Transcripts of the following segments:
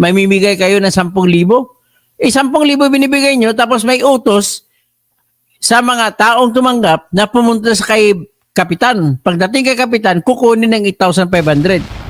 mamimigay kayo ng 10,000. 10,000 binibigay nyo, tapos may utos sa mga taong tumanggap na pumunta sa kay kapitan. Pagdating kay kapitan, kukunin ng 8,500.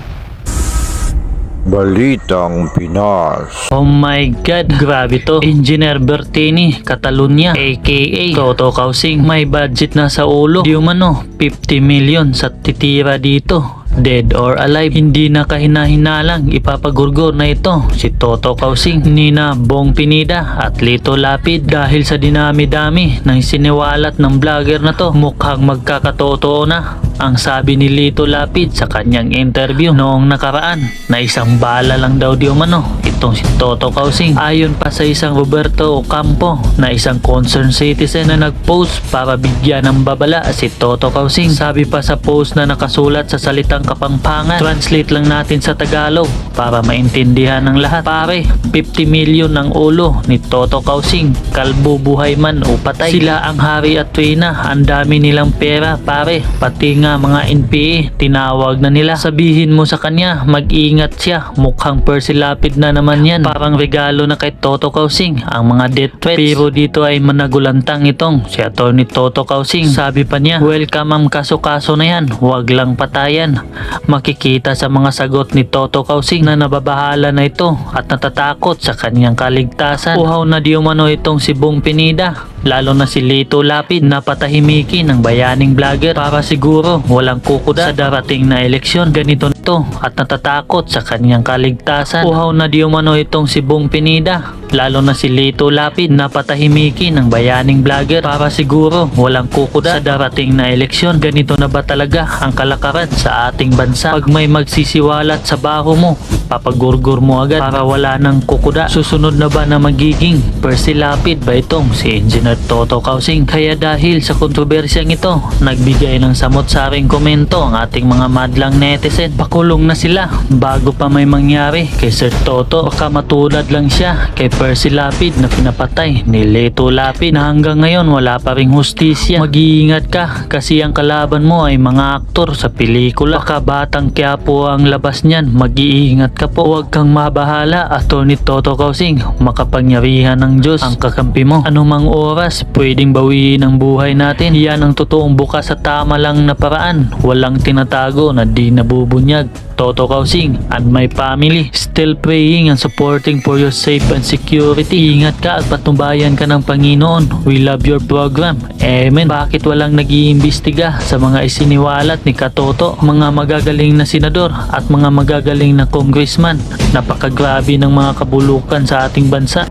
Balitang Pinas. Oh my God, grabe to. Engineer Bertini, Catalunya, aka Toto Kausing. May budget na sa ulo. Di umano, 50 million sa titira dito. Dead or alive, hindi na kahina-hinalang ipapagurgor na ito si Toto Kausing, Nina Bong Pinida at Lito Lapid. Dahil sa dinami-dami ng siniwalat ng vlogger na to, mukhang magkakatotoo na ang sabi ni Lito Lapid sa kanyang interview noong nakaraan na isang bala lang daw di umano itong si Toto Kausing. Ayon pa sa isang Roberto Ocampo na isang concerned citizen na nagpost para bigyan ng babala si Toto Kausing. Sabi pa sa post na nakasulat sa salitang Kapampangan, translate lang natin sa Tagalog para maintindihan ng lahat. Pare, 50 million ang ulo ni Toto Kausing, kalbo buhay man o patay. Sila ang hari at reyna, ang dami nilang pera pare, pati nga mga NPA tinawag na nila. Sabihin mo sa kanya mag-ingat siya, mukhang persilapid na naman yan. Parang regalo na kay Toto Kausing ang mga death threats. Pero dito ay managulantang itong si Atty. Toto Kausing. Sabi pa niya, welcome ang kaso-kaso na yan, wag lang patayan. Makikita sa mga sagot ni Toto Kausing na nababahala na ito at natatakot sa kanyang kaligtasan. Uhaw na di umano itong si Bong Pinida, lalo na si Lito Lapid na patahimikin ng bayaning vlogger para siguro walang kukuda sa darating na eleksyon. Ganito nito at natatakot sa kanyang kaligtasan. Uhaw na di umano itong si Bong Pinida, lalo na si Lito Lapid na patahimikin ng bayaning vlogger para siguro walang kukuda sa darating na eleksyon. Ganito na ba talaga ang kalakaran sa ating bansa? Pag may magsisiwalat sa baho mo, papagurgur mo agad para wala ng kukuda. Susunod na ba na magiging persilapid ba itong si Engineer Toto Kausing? Kaya dahil sa kontrobersyang ito, nagbigay ng samot-saring komento ang ating mga madlang netizen. Pakulong na sila bago pa may mangyari kay Sir Toto. Baka matulad lang siya kay Percy Lapid na pinapatay ni Lito Lapid na hanggang ngayon wala pa ring hustisya. Mag-iingat ka kasi ang kalaban mo ay mga aktor sa pelikula. Baka Batang Quiapo ang labas niyan, mag-iingat ka po. Huwag kang mabahala, Atty. Toto Kausing, makapangyarihan ng Diyos ang kakampi mo. Anumang oras pwedeng bawiin ang buhay natin. Yan ang totoong bukas sa tama lang na paraan, walang tinatago na di nabubunyag. Toto Kausing and my family, still praying and supporting for your safe and security. Ingat ka at patnubayan ka ng Panginoon. We love your program. Amen. Bakit walang nag-iimbestiga sa mga isiniwalat ni Katoto? Mga magagaling na senador at mga magagaling na congressman. Napakagrabe ng mga kabulukan sa ating bansa.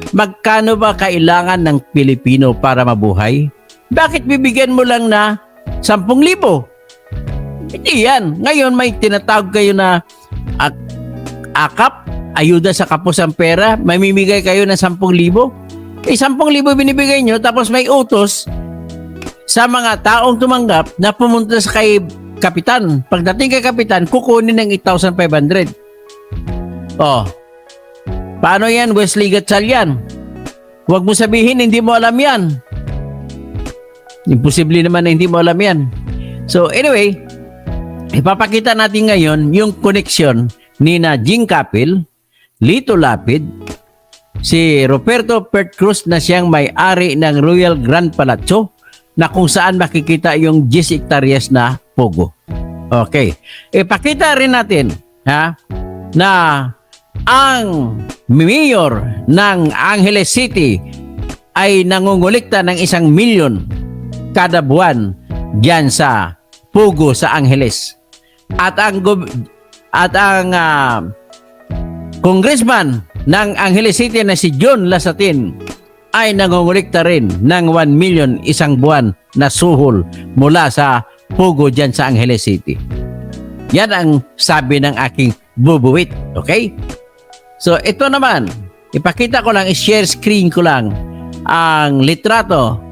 Magkano ba kailangan ng Pilipino para mabuhay? Bakit bibigyan mo lang na 10,000? Hindi yan. Ngayon may tinatawag kayo na AKAP, ayuda sa kapusang pera, mamimigay kayo ng 10,000. 10,000 binibigay nyo, tapos may utos sa mga taong tumanggap na pumunta sa kay kapitan. Pagdating kay kapitan, kukunin ng 8,500. Oh, paano yan, Wesley Gatchal yan? Huwag mo sabihin hindi mo alam yan. Imposible naman na hindi mo alam yan. So anyway, ipapakita natin ngayon yung connection ni na Jing Capil, Lito Lapid, si Roberto Pert Cruz na siyang may-ari ng Royal Grand Palazzo na kung saan makikita yung 10 hectares na pogo. Okay. Ipakita rin natin na ang mayor ng Angeles City ay nangungulikta ng 1 milyon kada buwan diyan sa Pugo sa Angeles. At ang congressman ng Angeles City na si John Lasatin ay nangungulikta rin ng 1 million isang buwan na suhol mula sa Pugo dyan sa Angeles City. Yan ang sabi ng aking bubuwit. Okay? So ito naman, ipakita ko lang, i-share screen ko lang ang litrato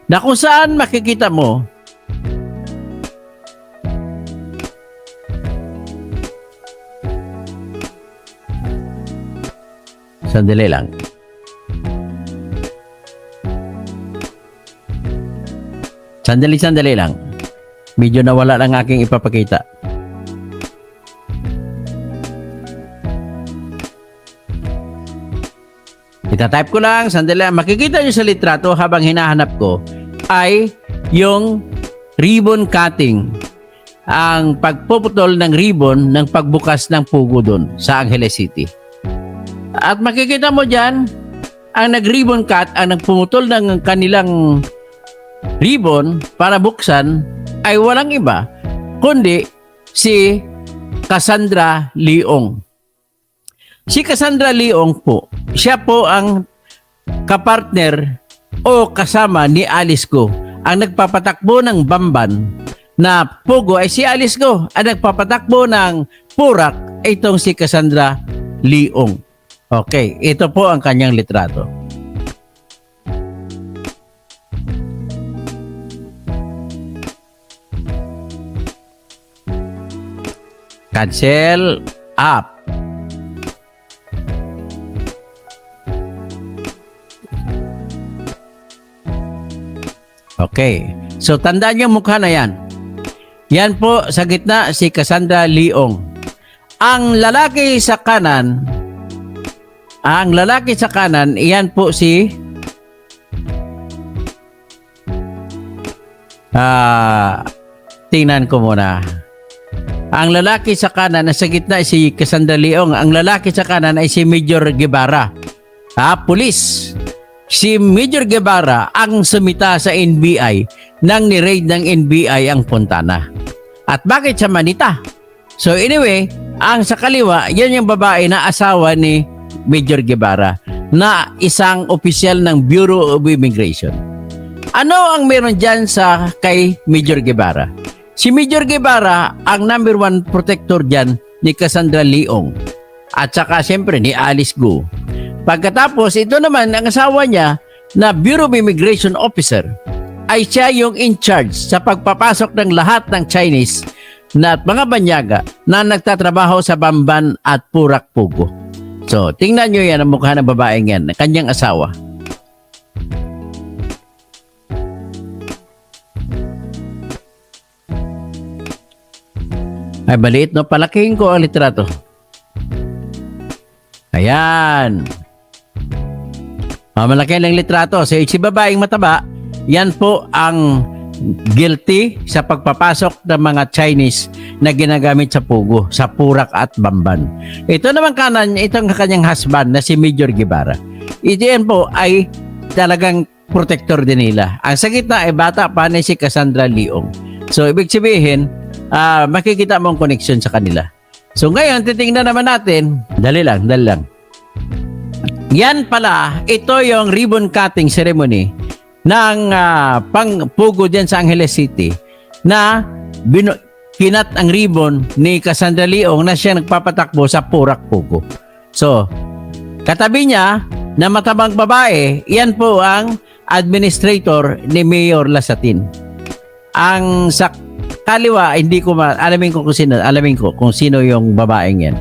na kung saan makikita mo sandali lang. Sandali lang. Medyo nawala lang aking ipapakita. Itatype ko lang, sandali lang. Makikita nyo sa litrato habang hinahanap ko ay yung ribbon cutting. Ang pagpuputol ng ribbon ng pagbukas ng pugo doon sa Angeles City. At makikita mo dyan, ang nag-ribbon cut, ang nagpumutol ng kanilang ribbon para buksan ay walang iba kundi si Cassandra Leong. Si Cassandra Leong po, siya po ang kapartner o kasama ni Alice Go. Ang nagpapatakbo ng Bamban na pugo ay si Alice Go. Ang nagpapatakbo ng Purak ay itong si Cassandra Leong. Okay, ito po ang kanyang litrato. Cancel up. Okay. So, tandaan niyo mukha na yan. Yan po sa gitna si Cassandra Leong. Ang lalaki sa kanan, iyan po si tingnan ko muna. Ang lalaki sa kanan, nasa gitna si Cassandra Leong. Ang lalaki sa kanan ay si Major Guevara. Pulis. Si Major Guevara ang sumita sa NBI nang ni-raid ng NBI ang Fontana. At bakit sa Manita? So anyway, ang sa kaliwa, yan yung babae na asawa ni Major Guevara na isang opisyal ng Bureau of Immigration. Ano ang meron dyan sa kay Major Guevara? Si Major Guevara ang number 1 protector dyan ni Cassandra Leong at saka siyempre ni Alice Go. Pagkatapos, ito naman ang asawa niya na Bureau of Immigration Officer ay siya yung in charge sa pagpapasok ng lahat ng Chinese na at mga banyaga na nagtatrabaho sa Bamban at Purak Pugo. So, tingnan nyo yan ang mukha ng babaeng yan, kanyang asawa. Ay, baliit no? Palakihin ko ang litrato. Ayan. Malaki ng litrato. So, si babaeng mataba, yan po ang guilty sa pagpapasok ng mga Chinese na ginagamit sa Pugo, sa Purak at Bamban. Ito naman kanan, itong kanyang husband na si Major Guevara. Ito yan po ay talagang protector din nila. Ang sa gitna ay bata pa na si Cassandra Leong. So, ibig sabihin, makikita mo ang connection sa kanila. So, ngayon, titingnan naman natin. Dali lang. Yan pala, ito yung ribbon cutting ceremony ng pang-pugo dyan sa Angeles City na kinat ang ribbon ni Cassandra Leong na siya nagpapatakbo sa Purak Pugo. So, katabi niya na matabang babae, yan po ang administrator ni Mayor Lasatin. Ang sa kaliwa, hindi ko alamin ko kung sino yung babaeng yan.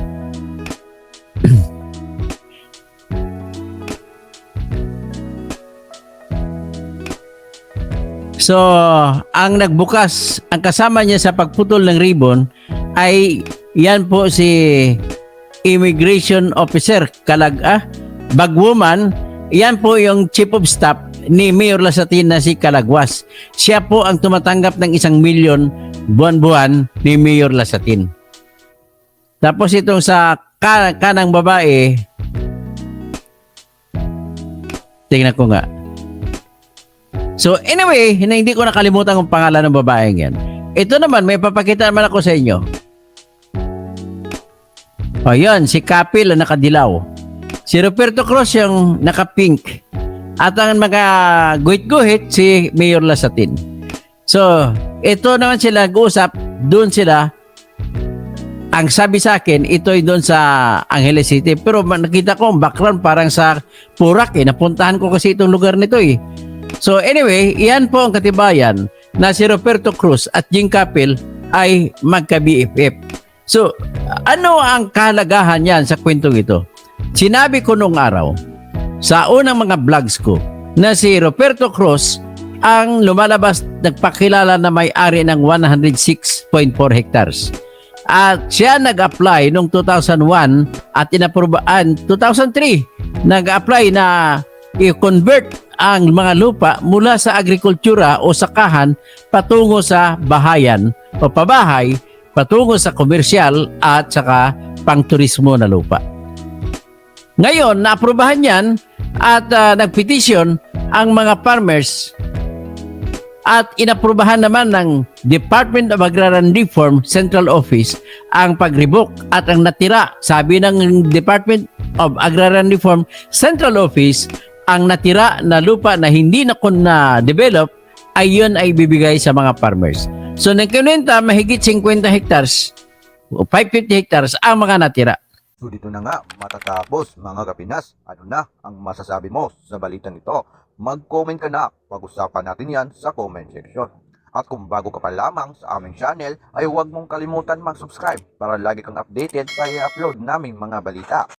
So, ang nagbukas, ang kasama niya sa pagputol ng ribbon ay yan po si Immigration Officer Bagwoman. Yan po yung Chief of Staff ni Mayor Lasatin na si Calagwas. Siya po ang tumatanggap ng 1 milyon buwan-buwan ni Mayor Lasatin. Tapos itong sa kanang babae, tingnan ko nga. So anyway, hindi ko nakalimutan ang pangalan ng babaeng yan. Ito naman, may papakita naman ako sa inyo. O yun, si Kapil ang nakadilaw. Si Roberto Cruz yung naka-pink. At ang mga guhit-guhit, si Mayor Lasatin. So, ito naman sila nag-usap, doon sila. Ang sabi sa akin, ito ay doon sa Angeles City. Pero nakita ko ang background parang sa Purak Napuntahan ko kasi itong lugar nito So anyway, iyan po ang katibayan na si Roberto Cruz at Jing Kapil ay magka-BFF. So, ano ang kahalagahan yan sa kwentong ito? Sinabi ko nung araw, sa unang mga vlogs ko, na si Roberto Cruz ang lumalabas, nagpakilala na may-ari ng 106.4 hectares. At siya nag-apply noong 2001 at inaprobaan 2003 nag-apply na i-convert ang mga lupa mula sa agrikultura o sakahan patungo sa bahayan o pabahay, patungo sa komersyal at saka pangturismo na lupa. Ngayon, naaprubahan yan at nagpetisyon ang mga farmers at inaprubahan naman ng Department of Agrarian Reform Central Office ang pag-revoke at ang natira, sabi ng Department of Agrarian Reform Central Office, ang natira na lupa na hindi na develop ay yun ay bibigay sa mga farmers. So nagkunwenta mahigit 50 hectares o 550 hectares ang mga natira. So dito na nga matatapos mga kapinas. Ano na ang masasabi mo sa balitang ito? Mag-comment ka na. Pag-usapan natin yan sa comment section. At kung bago ka pa lamang sa aming channel ay huwag mong kalimutan mag-subscribe para lagi kang updated sa i-upload naming mga balita.